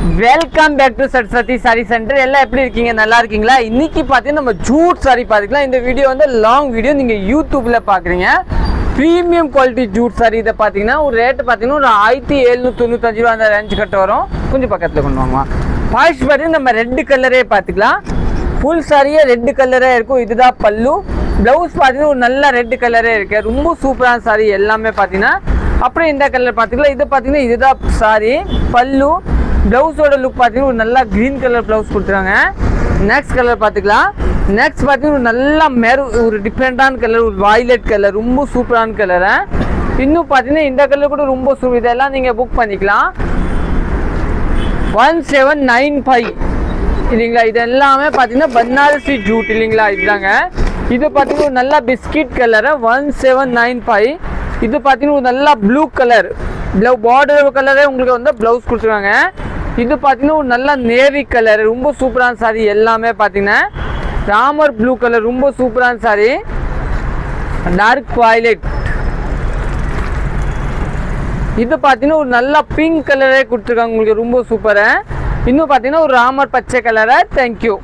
Welcome back to Saraswathi sari centre. எல்லாம் எப்படி இருக்கீங்க? நல்லா இருக்கீங்களா? இன்னைக்கு பார்த்தீங்கன்னா நம்ம ஜூட் சாரி பார்த்துக்கலாம். இந்த வீடியோ வந்து லாங் வீடியோ, நீங்கள் யூடியூப்ல பார்க்குறீங்க. Premium quality jute sari. இதை பார்த்தீங்கன்னா ஒரு ரேட்டு பார்த்தீங்கன்னா ஒரு 1795 ரூபா அந்த ரேஞ்சு கட்ட வரும். கொஞ்சம் பக்கத்தில் கொண்டு வாங்க. பாய்ஸ் பார்த்தீங்கன்னா நம்ம ரெட் கலரே பார்த்துக்கலாம். ஃபுல் சாரியே ரெட் கலரே இருக்கும். இதுதான் பல்லு. ப்ளவுஸ் பார்த்தீங்கன்னா ஒரு நல்ல ரெட் கலரே இருக்கு. ரொம்ப சூப்பரான சாரி எல்லாமே பார்த்தீங்கன்னா. அப்புறம் இந்த கலர் பார்த்துக்கலாம். இது பார்த்தீங்கன்னா இதுதான் சாரி பல்லு. ப்ளவுஸோட லுக் பார்த்தீங்கன்னா ஒரு நல்லா க்ரீன் கலர் ப்ளவுஸ் கொடுத்துருக்காங்க. நெக்ஸ்ட் கலர் பார்த்துக்கலாம். நெக்ஸ்ட் பார்த்தீங்கன்னா ஒரு நல்லா ஒரு டிஃப்ரெண்டான கலர், ஒரு வாய்லெட் கலர், ரொம்ப சூப்பரான கலரு. இன்னும் பார்த்தீங்கன்னா இந்த கலர் கூட ரொம்ப சூப்பர். இதெல்லாம் நீங்கள் புக் பண்ணிக்கலாம். 1795 இல்லைங்களா? இது எல்லாமே பார்த்தீங்கன்னா பனாரசி ஜூட் இல்லைங்களா? இதுதாங்க. இது பார்த்தீங்கன்னா ஒரு நல்லா பிஸ்கட் கலரு 1795. இது பார்த்தீங்கன்னா ஒரு நல்லா ப்ளூ கலர், பார்டர் கலரே உங்களுக்கு வந்து ப்ளவுஸ் கொடுத்துருக்காங்க. இது பார்த்தீங்கன்னா ஒரு நல்ல நேவி கலர், ரொம்ப சூப்பரான சாரி எல்லாமே பார்த்தீங்கன்னா. ராமர் ப்ளூ கலர், ரொம்ப சூப்பரான சாரி. Dark violet. இது பார்த்தீங்கன்னா ஒரு நல்ல பிங்க் கலரே கொடுத்துருக்காங்க உங்களுக்கு, ரொம்ப சூப்பராக. இன்னும் பார்த்தீங்கன்னா ஒரு ராமர் பச்சை கலரை. தேங்க்யூ.